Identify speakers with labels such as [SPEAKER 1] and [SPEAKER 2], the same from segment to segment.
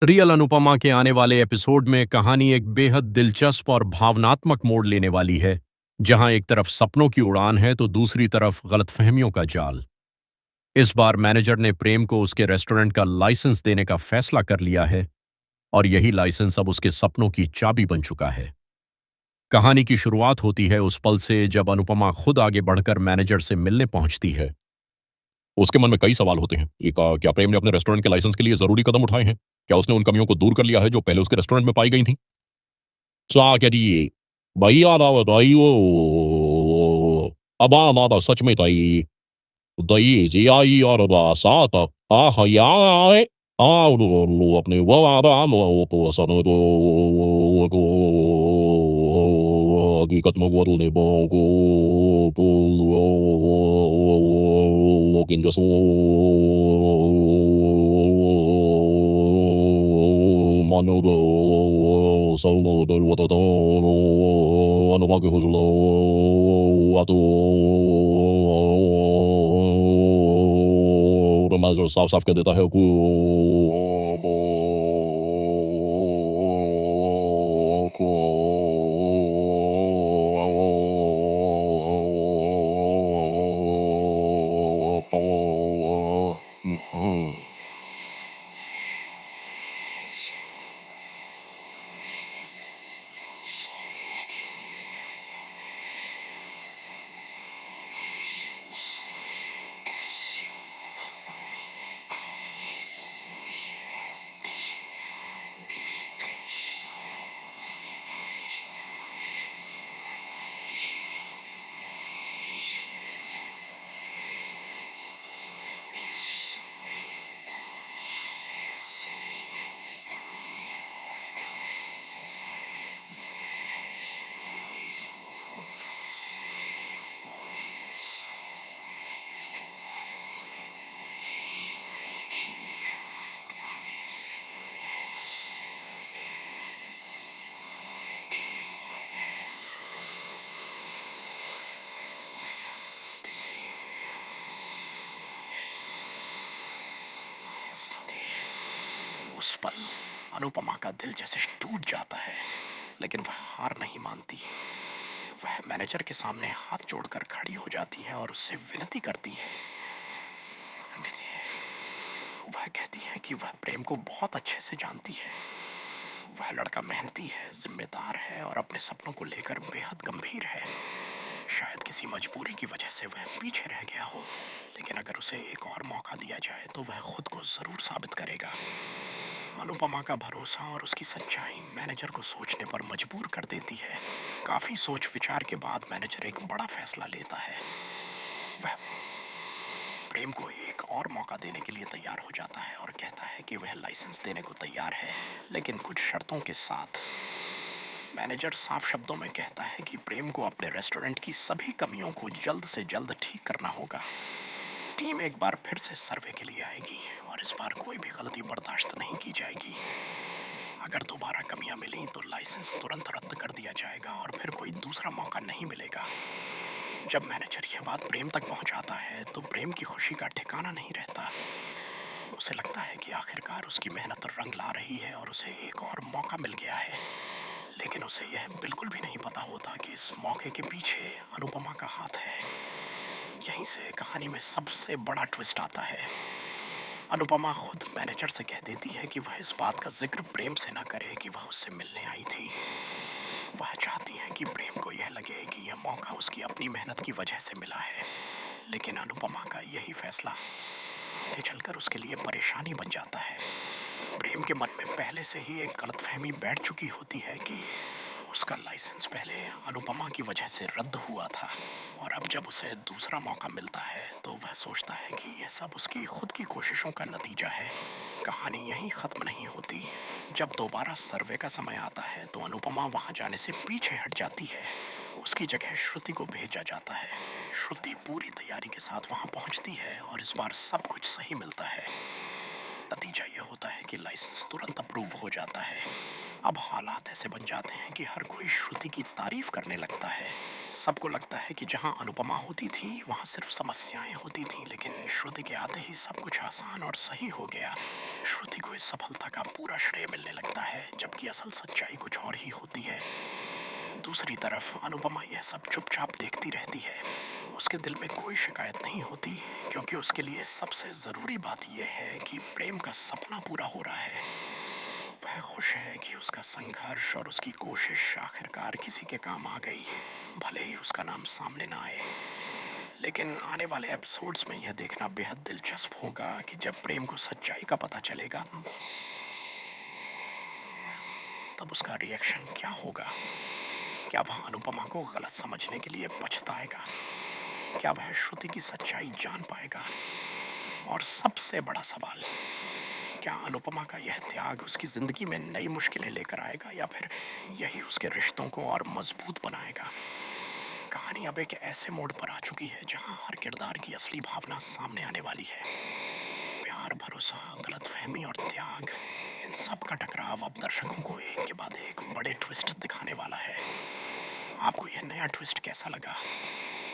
[SPEAKER 1] Real Anupama के आने वाले एपिसोड में कहानी एक बेहद दिलचस्प और भावनात्मक मोड़ लेने वाली है, जहां एक तरफ सपनों की उड़ान है तो दूसरी तरफ गलतफहमियों का जाल। इस बार मैनेजर ने प्रेम को उसके रेस्टोरेंट का लाइसेंस देने का फैसला कर लिया है और यही लाइसेंस अब उसके सपनों की चाबी बन चुका है। कहानी की शुरुआत होती है उस पल से जब अनुपमा खुद आगे बढ़कर मैनेजर से मिलने पहुंचती है। उसके मन में कई सवाल होते हैं। एक क्या प्रेम ने अपने रेस्टोरेंट के लाइसेंस के लिए जरूरी कदम उठाए हैं? क्या उसने उन कमियों को दूर कर लिया है जो पहले उसके रेस्टोरेंट में पाई गई थी? Sagadi. Bayada daio. Abamada सच में ताई. दई जी आई और सात आह याए लो अपने वो आराम वो पोसन को हकीकत में वो ने बोको लोकिन जो सो मानो दो solo del watadoro ano maki huzlo ato रमाजो साफ साफ कह देता है को उस पल अनुपमा का दिल जैसे टूट जाता है, लेकिन वह हार नहीं मानती। वह मैनेजर के सामने हाथ जोड़कर खड़ी हो जाती है और उससे विनती करती है। वह कहती है कि वह प्रेम को बहुत अच्छे से जानती है। वह लड़का मेहनती है, जिम्मेदार है और अपने सपनों को लेकर बेहद गंभीर है। शायद किसी मजबूरी की वजह से वह पीछे रह गया हो, लेकिन अगर उसे एक और मौका दिया जाए तो वह खुद को जरूर साबित करेगा। अनुपमा का भरोसा और उसकी सच्चाई मैनेजर को सोचने पर मजबूर कर देती है। काफी सोच विचार के बाद मैनेजर एक बड़ा फैसला लेता है। वह प्रेम को एक और मौका देने के लिए तैयार हो जाता है और कहता है कि वह लाइसेंस देने को तैयार है, लेकिन कुछ शर्तों के साथ। मैनेजर साफ शब्दों में कहता है कि प्रेम को अपने रेस्टोरेंट की सभी कमियों को जल्द से जल्द ठीक करना होगा। टीम एक बार फिर से सर्वे के लिए आएगी और इस बार कोई भी गलती बर्दाश्त नहीं की जाएगी। अगर दोबारा कमियां मिली तो लाइसेंस तुरंत रद्द कर दिया जाएगा और फिर कोई दूसरा मौका नहीं मिलेगा। जब मैनेजर यह बात प्रेम तक पहुंचाता है तो प्रेम की खुशी का ठिकाना नहीं रहता। उसे लगता है कि आखिरकार उसकी मेहनत रंग ला रही है और उसे एक और मौका मिल गया है, लेकिन उसे यह बिल्कुल भी नहीं पता होता कि इस मौके के पीछे अनुपमा का हाथ है। यहीं से कहानी में सबसे बड़ा ट्विस्ट आता है। अनुपमा खुद मैनेजर से कह देती है कि वह इस बात का जिक्र प्रेम से न करे कि वह उससे मिलने आई थी। वह चाहती है कि प्रेम को यह लगे कि यह मौका उसकी अपनी मेहनत की वजह से मिला है, लेकिन अनुपमा का यही फैसला आगे चलकर उसके लिए परेशानी बन जाता है। प्रेम के मन में पहले से ही एक गलतफहमी बैठ चुकी होती है कि उसका लाइसेंस पहले अनुपमा की वजह से रद्द हुआ था, और अब जब उसे दूसरा मौका मिलता है तो वह सोचता है कि यह सब उसकी खुद की कोशिशों का नतीजा है। कहानी यहीं खत्म नहीं होती। जब दोबारा सर्वे का समय आता है तो अनुपमा वहां जाने से पीछे हट जाती है। उसकी जगह श्रुति को भेजा जाता है। श्रुति पूरी तैयारी के साथ वहां पहुंचती है और इस बार सब कुछ सही मिलता है। नतीजा यह होता है कि लाइसेंस तुरंत अप्रूव हो जाता है। अब हालात ऐसे बन जाते हैं कि हर कोई श्रुति की तारीफ करने लगता है। सबको लगता है कि जहाँ अनुपमा होती थी वहाँ सिर्फ समस्याएं होती थीं, लेकिन श्रुति के आते ही सब कुछ आसान और सही हो गया। श्रुति को इस सफलता का पूरा श्रेय मिलने लगता है, जबकि असल सच्चाई कुछ और ही होती है। दूसरी तरफ अनुपमा यह सब चुपचाप देखती रहती है। उसके दिल में कोई शिकायत नहीं होती, क्योंकि उसके लिए सबसे ज़रूरी बात यह है कि प्रेम का सपना पूरा हो रहा है। वह खुश है कि उसका संघर्ष और उसकी कोशिश आखिरकार किसी के काम आ गई, भले ही उसका नाम सामने ना आए। लेकिन आने वाले एपिसोड्स में यह देखना बेहद दिलचस्प होगा कि जब प्रेम को सच्चाई का पता चलेगा तब उसका रिएक्शन क्या होगा। क्या वह अनुपमा को गलत समझने के लिए पछताएगा? क्या वह श्रुति की सच्चाई जान पाएगा? और सबसे बड़ा सवाल, क्या अनुपमा का यह त्याग उसकी जिंदगी में नई मुश्किलें लेकर आएगा, या फिर यही उसके रिश्तों को और मजबूत बनाएगा? कहानी अब एक ऐसे मोड़ पर आ चुकी है जहां हर किरदार की असली भावना सामने आने वाली है। प्यार, भरोसा, गलतफहमी और त्याग, इन सब का टकराव अब दर्शकों को एक के बाद एक बड़े ट्विस्ट दिखाने वाला है। आपको यह नया ट्विस्ट कैसा लगा?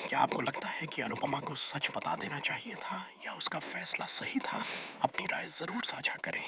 [SPEAKER 1] क्या आपको लगता है कि अनुपमा को सच बता देना चाहिए था, या उसका फैसला सही था? अपनी राय ज़रूर साझा करें।